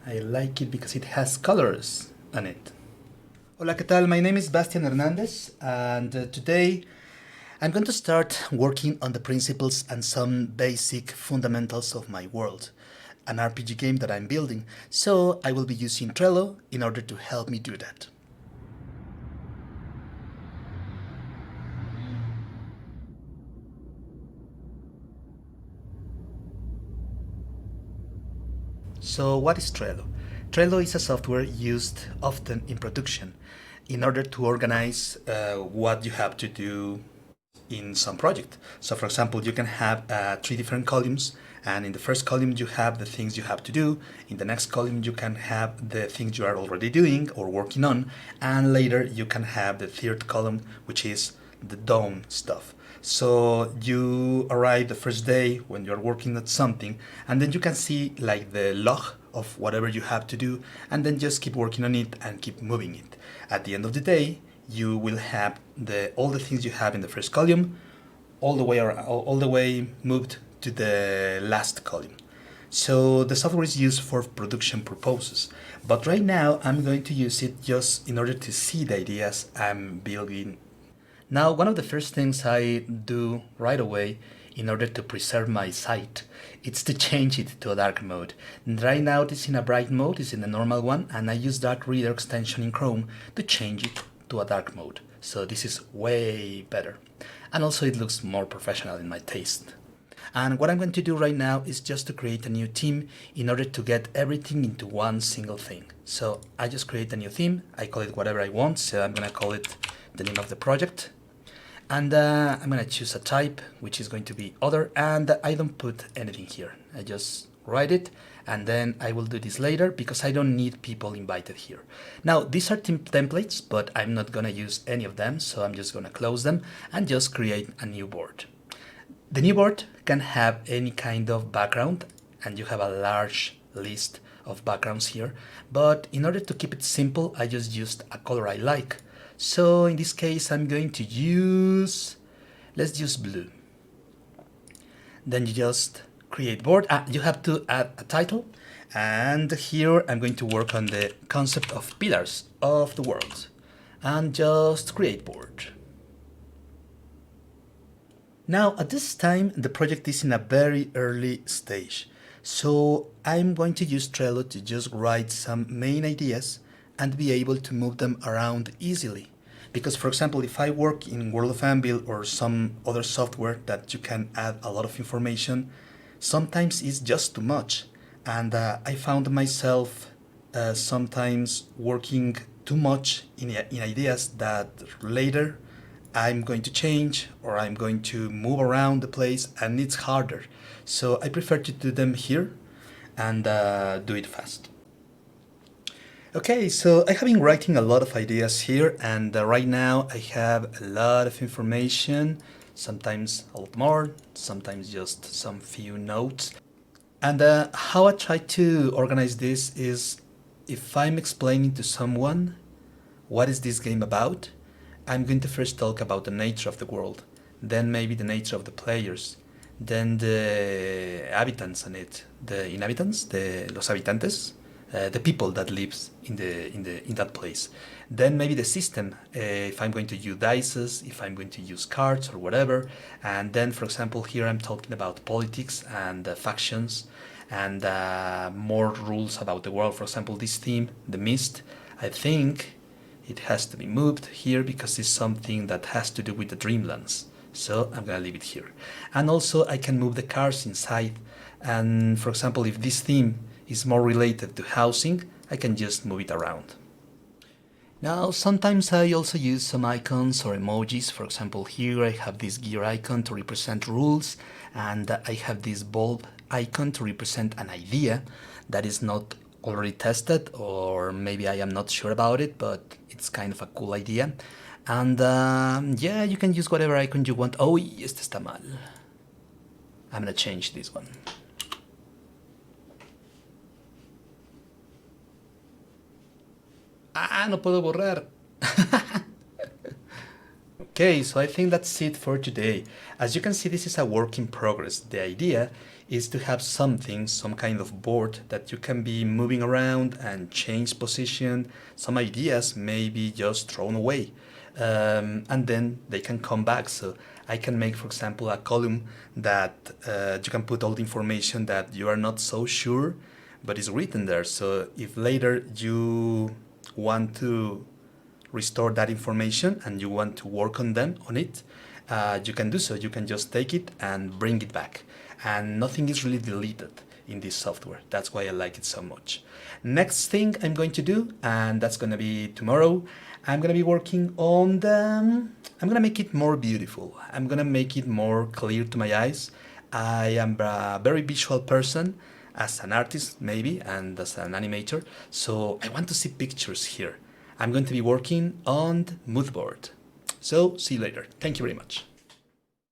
I like it because it has colors on it. Hola, ¿qué tal? My name is Bastian Hernandez, and today I'm going to start working on the principles and some basic fundamentals of my world, an RPG game that I'm building. So I will be using Trello in order to help me do that. So what is Trello? Trello is a software used often in production in order to organize what you have to do in some project. So for example, you can have three different columns, and in the first column you have the things you have to do. In the next column you can have the things you are already doing or working on, and later you can have the third column, which is the done stuff. So you arrive the first day when you're working at something, and then you can see like the log of whatever you have to do, and then just keep working on it and keep moving it. At the end of the day, you will have all the things you have in the first column all the way moved to the last column. So the software is used for production purposes, but right now I'm going to use it just in order to see the ideas I'm building. Now, one of the first things I do right away in order to preserve my sight, it's to change it to a dark mode. Right now it is in a bright mode, it's in the normal one, and I use Dark Reader extension in Chrome to change it to a dark mode. So this is way better. And also it looks more professional in my taste. And what I'm going to do right now is just to create a new theme in order to get everything into one single thing. So I just create a new theme, I call it whatever I want, so I'm gonna call it the name of the project. And I'm gonna choose a type, which is going to be other, and I don't put anything here. I just write it, and then I will do this later because I don't need people invited here. Now, these are templates, but I'm not gonna use any of them, so I'm just gonna close them and just create a new board. The new board can have any kind of background, and you have a large list of backgrounds here, but in order to keep it simple, I just used a color I like. So in this case, I'm going to use, let's use blue. Then you just create board. You have to add a title. And here I'm going to work on the concept of pillars of the world. And just create board. Now, at this time, the project is in a very early stage. So I'm going to use Trello to just write some main ideas and be able to move them around easily. Because, for example, if I work in World of Anvil or some other software that you can add a lot of information, sometimes it's just too much. And I found myself sometimes working too much in ideas that later I'm going to change or I'm going to move around the place, and it's harder. So I prefer to do them here and do it fast. Okay, so I have been writing a lot of ideas here, and right now I have a lot of information, sometimes a lot more, sometimes just some few notes. And how I try to organize this is, if I'm explaining to someone what is this game about, I'm going to first talk about the nature of the world, then maybe the nature of the players, then the habitants on it, the inhabitants, los habitantes, the people that lives in that place. Then maybe the system, if I'm going to use dices, if I'm going to use cards or whatever. And then, for example, here I'm talking about politics and factions and more rules about the world. For example, this theme, the mist, I think it has to be moved here because it's something that has to do with the Dreamlands. So I'm gonna leave it here. And also I can move the cars inside. And for example, if this theme is more related to housing, I can just move it around. Now, sometimes I also use some icons or emojis. For example, here I have this gear icon to represent rules, and I have this bulb icon to represent an idea that is not already tested, or maybe I am not sure about it, but it's kind of a cool idea. And yeah, you can use whatever icon you want. Oh, este está mal. I'm gonna change this one. Ah, no puedo borrar. Okay, so I think that's it for today. As you can see, this is a work in progress. The idea is to have something, some kind of board that you can be moving around and change position. Some ideas may be just thrown away, and then they can come back. So I can make, for example, a column that you can put all the information that you are not so sure, but is written there. So if later you want to restore that information and you want to work on it, you can do so. You can just take it and bring it back, and nothing is really deleted in this software. That's why I like it so much. Next thing I'm going to do, and that's going to be tomorrow, I'm going to be working on I'm going to make it more beautiful. I'm going to make it more clear to my eyes. I am a very visual person, as an artist maybe, and as an animator, so I want to see pictures here. I'm going to be working on the mood board. So see you later. Thank you very much.